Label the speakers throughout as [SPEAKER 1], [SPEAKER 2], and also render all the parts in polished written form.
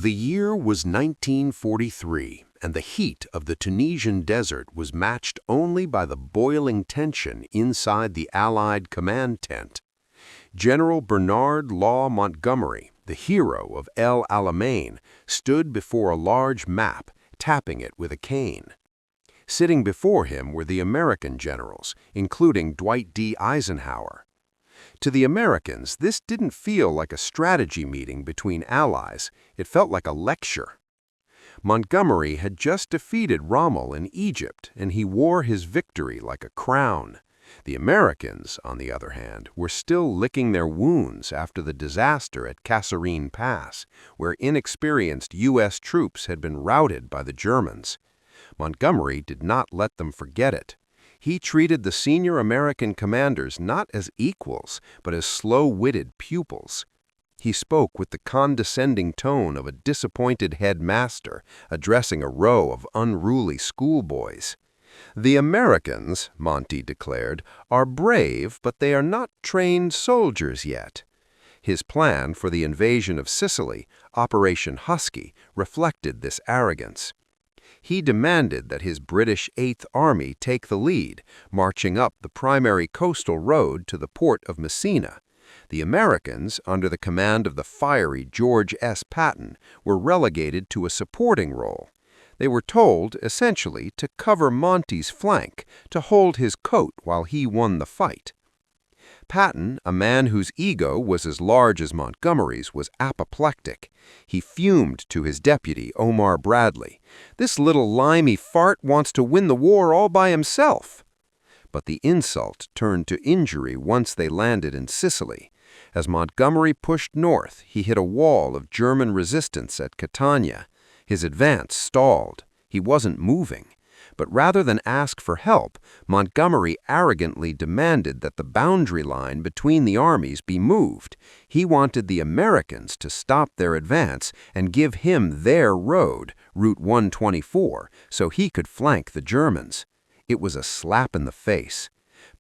[SPEAKER 1] The year was 1943, and the heat of the Tunisian desert was matched only by the boiling tension inside the Allied command tent. General Bernard Law Montgomery, the hero of El Alamein, stood before a large map, tapping it with a cane. Sitting before him were the American generals, including Dwight D. Eisenhower. To the Americans, this didn't feel like a strategy meeting between allies. It felt like a lecture. Montgomery had just defeated Rommel in Egypt, and he wore his victory like a crown. The Americans, on the other hand, were still licking their wounds after the disaster at Kasserine Pass, where inexperienced U.S. troops had been routed by the Germans. Montgomery did not let them forget it. He treated the senior American commanders not as equals, but as slow-witted pupils. He spoke with the condescending tone of a disappointed headmaster addressing a row of unruly schoolboys. "The Americans," Monty declared, "are brave, but they are not trained soldiers yet." His plan for the invasion of Sicily, Operation Husky, reflected this arrogance. He demanded that his British Eighth Army take the lead, marching up the primary coastal road to the port of Messina. The Americans, under the command of the fiery George S. Patton, were relegated to a supporting role. They were told, essentially, to cover Monty's flank, to hold his coat while he won the fight. Patton, a man whose ego was as large as Montgomery's, was apoplectic. He fumed to his deputy, Omar Bradley. "This little limey fart wants to win the war all by himself." But the insult turned to injury once they landed in Sicily. As Montgomery pushed north, he hit a wall of German resistance at Catania. His advance stalled. He wasn't moving. But rather than ask for help, Montgomery arrogantly demanded that the boundary line between the armies be moved. He wanted the Americans to stop their advance and give him their road, Route 124, so he could flank the Germans. It was a slap in the face.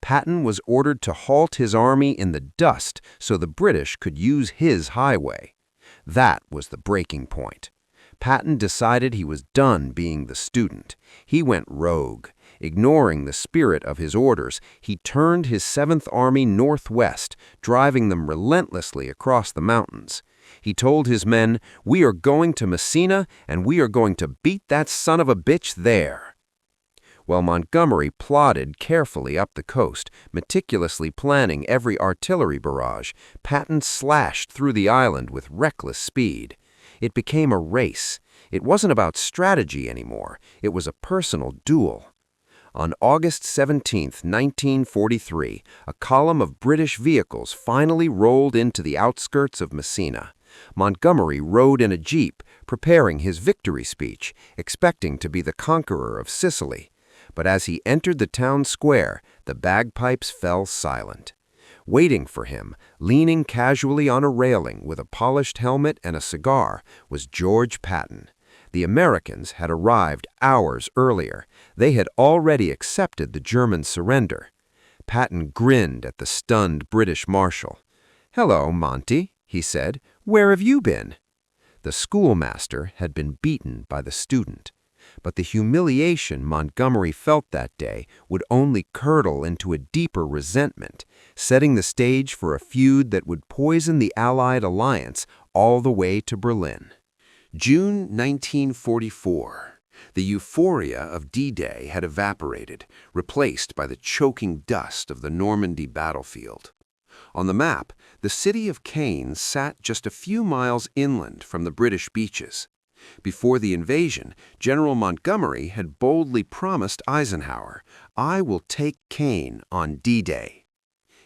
[SPEAKER 1] Patton was ordered to halt his army in the dust so the British could use his highway. That was the breaking point. Patton decided he was done being the student. He went rogue. Ignoring the spirit of his orders, he turned his Seventh Army northwest, driving them relentlessly across the mountains. He told his men, "We are going to Messina, and we are going to beat that son of a bitch there." While Montgomery plodded carefully up the coast, meticulously planning every artillery barrage, Patton slashed through the island with reckless speed. It became a race. It wasn't about strategy anymore. It was a personal duel. On August 17, 1943, a column of British vehicles finally rolled into the outskirts of Messina. Montgomery rode in a jeep, preparing his victory speech, expecting to be the conqueror of Sicily. But as he entered the town square, the bagpipes fell silent. Waiting for him, leaning casually on a railing with a polished helmet and a cigar, was George Patton. The Americans had arrived hours earlier. They had already accepted the German surrender. Patton grinned at the stunned British Marshal. "Hello, Monty," he said. "Where have you been?" The schoolmaster had been beaten by the student. But the humiliation Montgomery felt that day would only curdle into a deeper resentment, setting the stage for a feud that would poison the Allied alliance all the way to Berlin. June 1944. The euphoria of D-Day had evaporated, replaced by the choking dust of the Normandy battlefield. On the map, the city of Caen sat just a few miles inland from the British beaches. Before the invasion, General Montgomery had boldly promised Eisenhower, "I will take Caen on D-Day."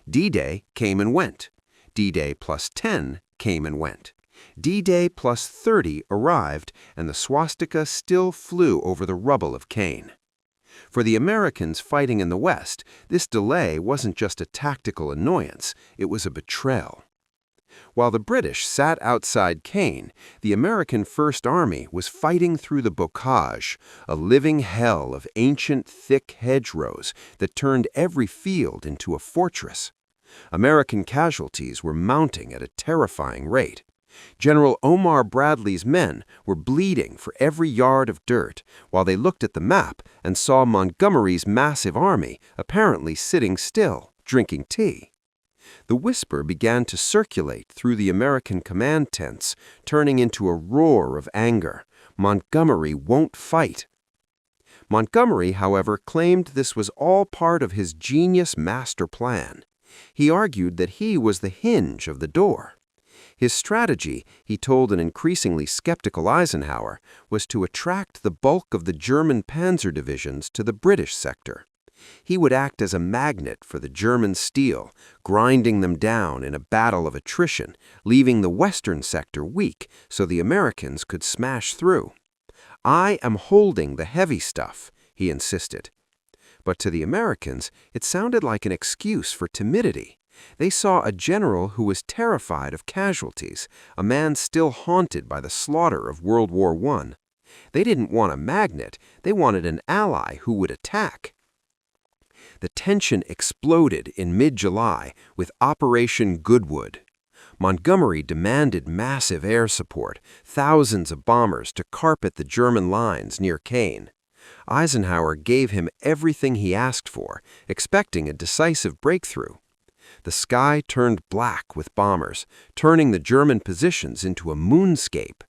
[SPEAKER 1] D-Day came and went. D-Day plus 10 came and went. D-Day plus 30 arrived, and the swastika still flew over the rubble of Caen. For the Americans fighting in the West, this delay wasn't just a tactical annoyance, it was a betrayal. While the British sat outside Caen, the American First Army was fighting through the bocage, a living hell of ancient thick hedgerows that turned every field into a fortress. American casualties were mounting at a terrifying rate. General Omar Bradley's men were bleeding for every yard of dirt, while they looked at the map and saw Montgomery's massive army apparently sitting still, drinking tea. The whisper began to circulate through the American command tents, turning into a roar of anger. Montgomery won't fight. Montgomery, however, claimed this was all part of his genius master plan. He argued that he was the hinge of the door. His strategy, he told an increasingly skeptical Eisenhower, was to attract the bulk of the German panzer divisions to the British sector. He would act as a magnet for the German steel, grinding them down in a battle of attrition, leaving the western sector weak so the Americans could smash through. "I am holding the heavy stuff," he insisted. But to the Americans, it sounded like an excuse for timidity. They saw a general who was terrified of casualties, a man still haunted by the slaughter of World War I. They didn't want a magnet, they wanted an ally who would attack. The tension exploded in mid-July with Operation Goodwood. Montgomery demanded massive air support, thousands of bombers to carpet the German lines near Caen. Eisenhower gave him everything he asked for, expecting a decisive breakthrough. The sky turned black with bombers, turning the German positions into a moonscape.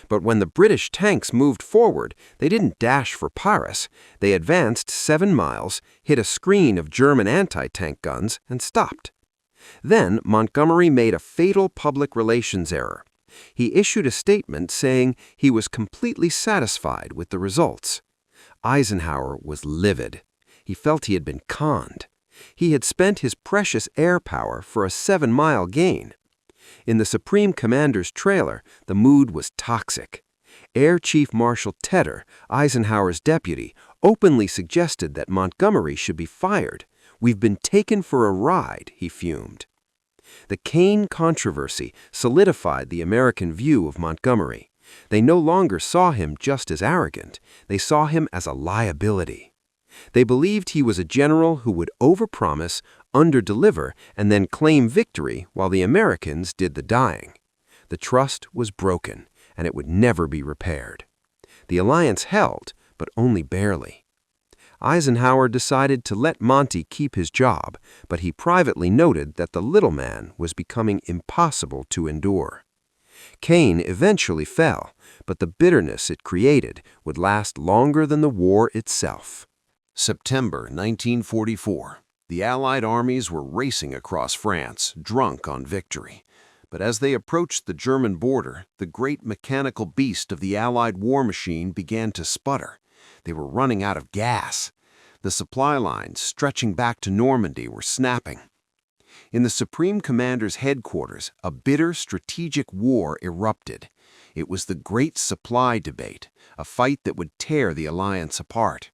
[SPEAKER 1] But when the British tanks moved forward, they didn't dash for Paris. They advanced 7 miles, hit a screen of German anti-tank guns, and stopped. Then Montgomery made a fatal public relations error. He issued a statement saying he was completely satisfied with the results. Eisenhower was livid. He felt he had been conned. He had spent his precious air power for a 7-mile gain. In the Supreme Commander's trailer, the mood was toxic. Air Chief Marshal Tedder, Eisenhower's deputy, openly suggested that Montgomery should be fired. "We've been taken for a ride," he fumed. The Caen controversy solidified the American view of Montgomery. They no longer saw him just as arrogant. They saw him as a liability. They believed he was a general who would overpromise, underdeliver, and then claim victory while the Americans did the dying. The trust was broken, and it would never be repaired. The alliance held, but only barely. Eisenhower decided to let Monty keep his job, but he privately noted that the little man was becoming impossible to endure. Caen eventually fell, but the bitterness it created would last longer than the war itself. September 1944. The Allied armies were racing across France, drunk on victory. But as they approached the German border, the great mechanical beast of the Allied war machine began to sputter. They were running out of gas. The supply lines stretching back to Normandy were snapping. In the Supreme Commander's headquarters, a bitter strategic war erupted. It was the Great Supply Debate, a fight that would tear the alliance apart.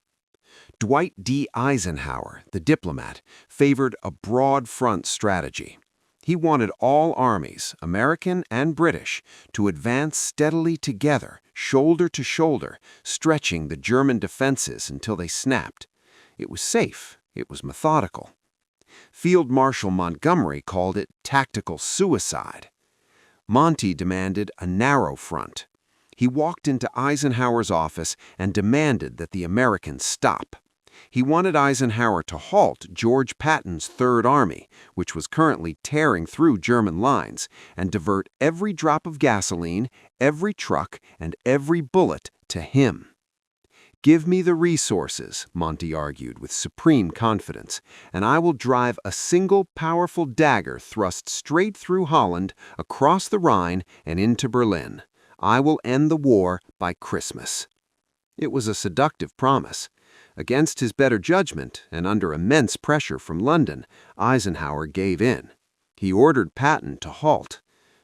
[SPEAKER 1] Dwight D. Eisenhower, the diplomat, favored a broad front strategy. He wanted all armies, American and British, to advance steadily together, shoulder to shoulder, stretching the German defenses until they snapped. It was safe. It was methodical. Field Marshal Montgomery called it tactical suicide. Monty demanded a narrow front. He walked into Eisenhower's office and demanded that the Americans stop. He wanted Eisenhower to halt George Patton's Third Army, which was currently tearing through German lines, and divert every drop of gasoline, every truck, and every bullet to him. "Give me the resources," Monty argued with supreme confidence, "and I will drive a single powerful dagger thrust straight through Holland, across the Rhine, and into Berlin. I will end the war by Christmas." It was a seductive promise. Against his better judgment, and under immense pressure from London, Eisenhower gave in. He ordered Patton to halt.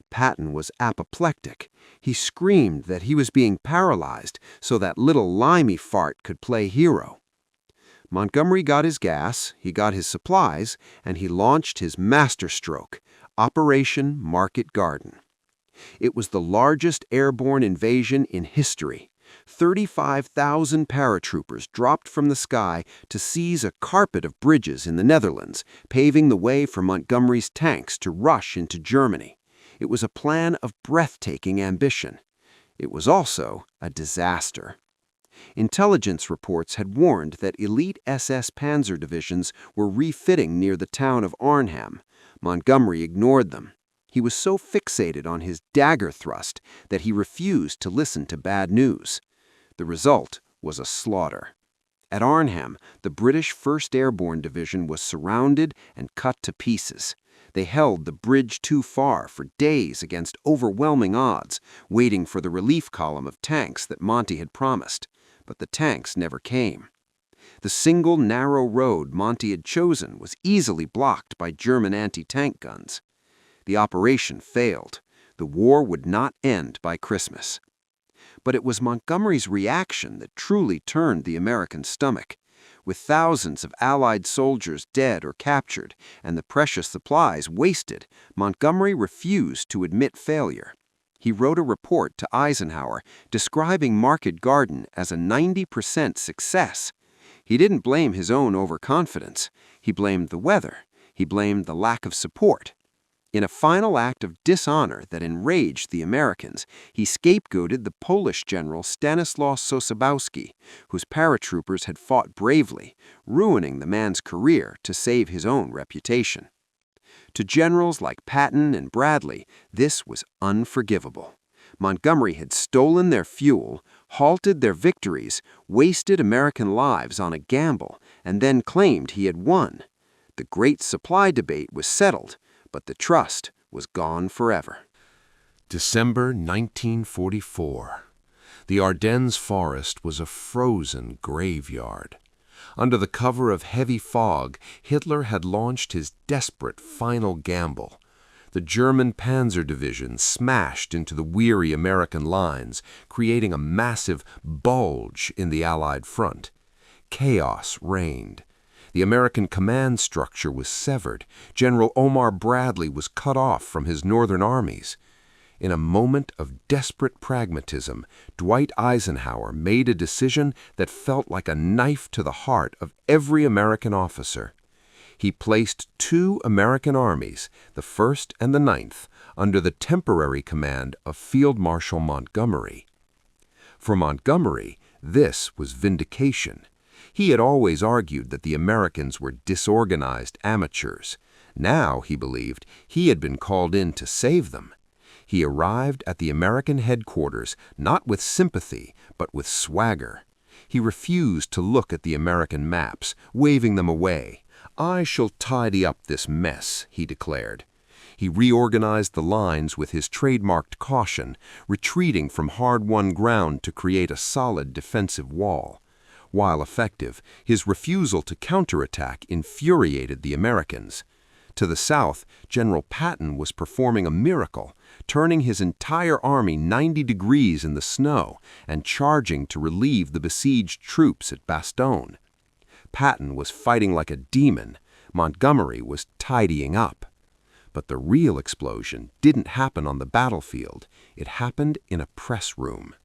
[SPEAKER 1] Patton was apoplectic. He screamed that he was being paralyzed so that little limey fart could play hero. Montgomery got his gas, he got his supplies, and he launched his masterstroke, Operation Market Garden. It was the largest airborne invasion in history. 35,000 paratroopers dropped from the sky to seize a carpet of bridges in the Netherlands, paving the way for Montgomery's tanks to rush into Germany.
[SPEAKER 2] It was a plan of breathtaking ambition. It was also a disaster. Intelligence reports had warned that elite SS panzer divisions were refitting near the town of Arnhem. Montgomery ignored them. He was so fixated on his dagger thrust that he refused to listen to bad news. The result was a slaughter. At Arnhem, the British 1st Airborne Division was surrounded and cut to pieces. They held the bridge too far for days against overwhelming odds, waiting for the relief column of tanks that Monty had promised. But the tanks never came. The single narrow road Monty had chosen was easily blocked by German anti-tank guns. The operation failed. The war would not end by Christmas. But it was Montgomery's reaction that truly turned the American stomach. With thousands of Allied soldiers dead or captured and the precious supplies wasted, Montgomery refused to admit failure. He wrote a report to Eisenhower describing Market Garden as a 90% success. He didn't blame his own overconfidence. He blamed the weather. He blamed the lack of support. In a final act of dishonor that enraged the Americans, he scapegoated the Polish general Stanislaw Sosabowski, whose paratroopers had fought bravely, ruining the man's career to save his own reputation. To generals like Patton and Bradley, this was unforgivable. Montgomery had stolen their fuel, halted their victories, wasted American lives on a gamble, and then claimed he had won. The great supply debate was settled, but the trust was gone forever.
[SPEAKER 1] December 1944. The Ardennes forest was a frozen graveyard. Under the cover of heavy fog, Hitler had launched his desperate final gamble. The German panzer division smashed into the weary American lines, creating a massive bulge in the Allied front. Chaos reigned. The American command structure was severed. General Omar Bradley was cut off from his northern armies. In a moment of desperate pragmatism, Dwight Eisenhower made a decision that felt like a knife to the heart of every American officer. He placed 2 American armies, the 1st and the 9th, under the temporary command of Field Marshal Montgomery. For Montgomery, this was vindication. He had always argued that the Americans were disorganized amateurs. Now, he believed, he had been called in to save them. He arrived at the American headquarters not with sympathy, but with swagger. He refused to look at the American maps, waving them away. "I shall tidy up this mess," he declared. He reorganized the lines with his trademarked caution, retreating from hard-won ground to create a solid defensive wall. While effective, his refusal to counterattack infuriated the Americans. To the south, General Patton was performing a miracle, turning his entire army 90 degrees in the snow and charging to relieve the besieged troops at Bastogne. Patton was fighting like a demon. Montgomery was tidying up. But the real explosion didn't happen on the battlefield. It happened in a press room.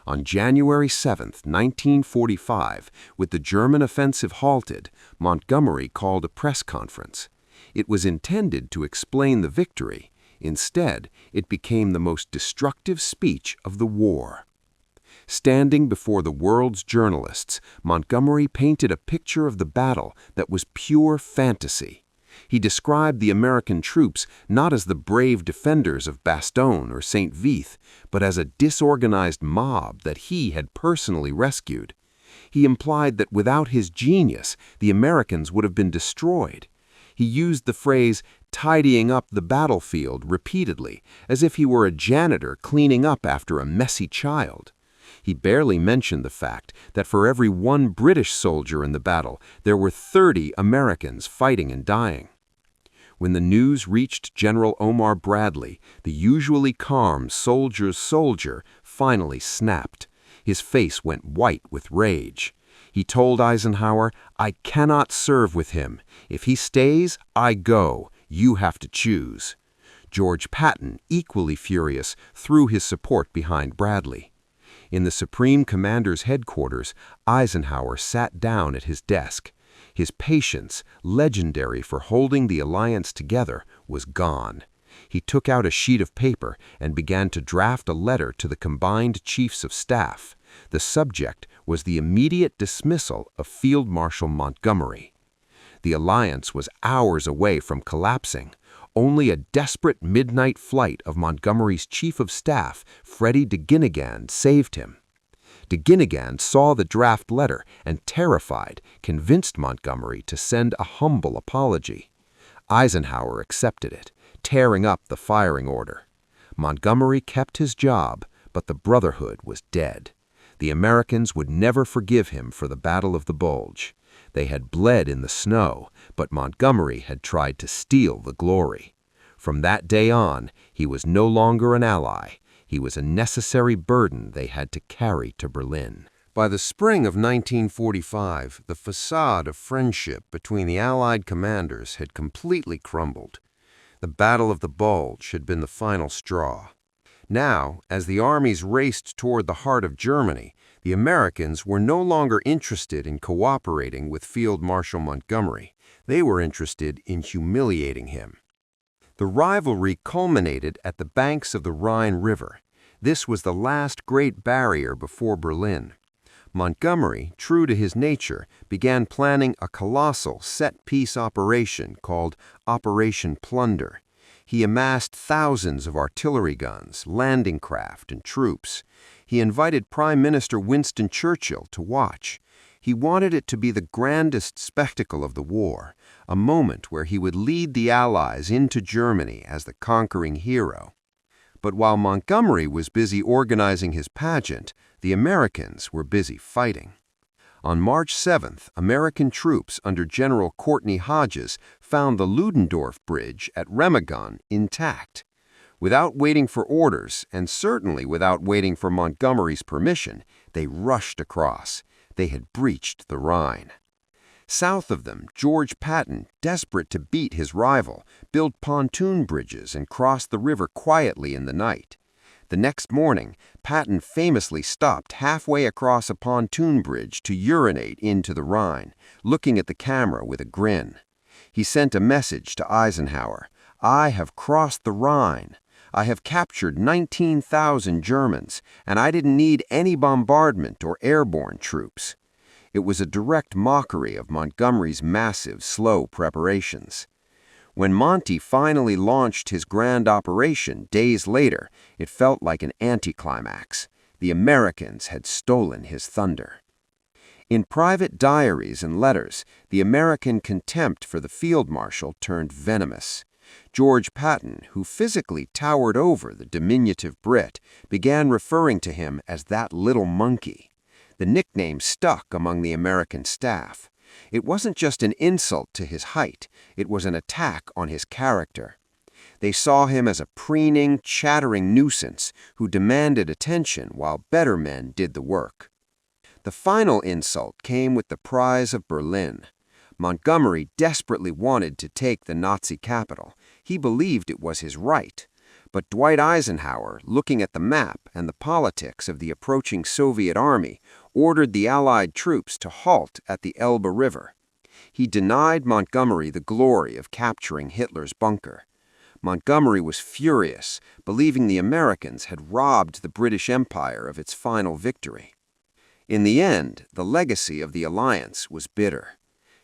[SPEAKER 1] On January 7, 1945, with the German offensive halted, Montgomery called a press conference. It was intended to explain the victory. Instead, it became the most destructive speech of the war. Standing before the world's journalists, Montgomery painted a picture of the battle that was pure fantasy. He described the American troops not as the brave defenders of Bastogne or St. Vith, but as a disorganized mob that he had personally rescued. He implied that without his genius, the Americans would have been destroyed. He used the phrase, tidying up the battlefield, repeatedly, as if he were a janitor cleaning up after a messy child. He barely mentioned the fact that for every 1 British soldier in the battle, there were 30 Americans fighting and dying. When the news reached General Omar Bradley, the usually calm soldier's soldier finally snapped. His face went white with rage. He told Eisenhower, "I cannot serve with him. If he stays, I go. You have to choose." George Patton, equally furious, threw his support behind Bradley. In the Supreme Commander's headquarters, Eisenhower sat down at his desk. His patience, legendary for holding the alliance together, was gone. He took out a sheet of paper and began to draft a letter to the combined chiefs of staff. The subject was the immediate dismissal of Field Marshal Montgomery. The alliance was hours away from collapsing. Only a desperate midnight flight of Montgomery's chief of staff, Freddie de Ginnigan, saved him. De Ginnigan saw the draft letter and, terrified, convinced Montgomery to send a humble apology. Eisenhower accepted it, tearing up the firing order. Montgomery kept his job, but the Brotherhood was dead. The Americans would never forgive him for the Battle of the Bulge. They had bled in the snow, but Montgomery had tried to steal the glory. From that day on, he was no longer an ally. He was a necessary burden they had to carry to Berlin. By the spring of 1945, the facade of friendship between the Allied commanders had completely crumbled. The Battle of the Bulge had been the final straw. Now, as the armies raced toward the heart of Germany, the Americans were no longer interested in cooperating with Field Marshal Montgomery. They were interested in humiliating him. The rivalry culminated at the banks of the Rhine River. This was the last great barrier before Berlin. Montgomery, true to his nature, began planning a colossal set-piece operation called Operation Plunder. He amassed thousands of artillery guns, landing craft, and troops. He invited Prime Minister Winston Churchill to watch. He wanted it to be the grandest spectacle of the war, a moment where he would lead the Allies into Germany as the conquering hero. But while Montgomery was busy organizing his pageant, the Americans were busy fighting. On March 7th, American troops under General Courtney Hodges found the Ludendorff Bridge at Remagen intact. Without waiting for orders, and certainly without waiting for Montgomery's permission, they rushed across. They had breached the Rhine. South of them, George Patton, desperate to beat his rival, built pontoon bridges and crossed the river quietly in the night. The next morning, Patton famously stopped halfway across a pontoon bridge to urinate into the Rhine, looking at the camera with a grin. He sent a message to Eisenhower: "I have crossed the Rhine. I have captured 19,000 Germans, and I didn't need any bombardment or airborne troops." It was a direct mockery of Montgomery's massive, slow preparations. When Monty finally launched his grand operation days later, it felt like an anticlimax. The Americans had stolen his thunder. In private diaries and letters, the American contempt for the field marshal turned venomous. George Patton, who physically towered over the diminutive Brit, began referring to him as that little monkey. The nickname stuck among the American staff. It wasn't just an insult to his height, it was an attack on his character. They saw him as a preening, chattering nuisance who demanded attention while better men did the work. The final insult came with the prize of Berlin. Montgomery desperately wanted to take the Nazi capital. He believed it was his right. But Dwight Eisenhower, looking at the map and the politics of the approaching Soviet army, ordered the Allied troops to halt at the Elbe River. He denied Montgomery the glory of capturing Hitler's bunker. Montgomery was furious, believing the Americans had robbed the British Empire of its final victory. In the end, the legacy of the alliance was bitter.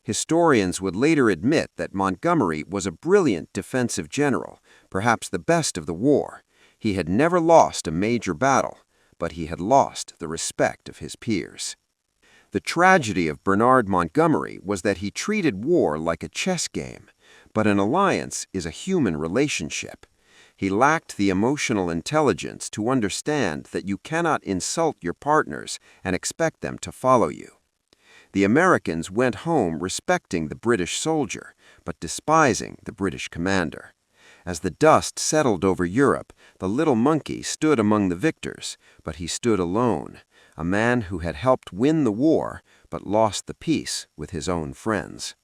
[SPEAKER 1] Historians would later admit that Montgomery was a brilliant defensive general, perhaps the best of the war. He had never lost a major battle, but he had lost the respect of his peers. The tragedy of Bernard Montgomery was that he treated war like a chess game, but an alliance is a human relationship. He lacked the emotional intelligence to understand that you cannot insult your partners and expect them to follow you. The Americans went home respecting the British soldier, but despising the British commander. As the dust settled over Europe, the little monkey stood among the victors, but he stood alone, a man who had helped win the war, but lost the peace with his own friends.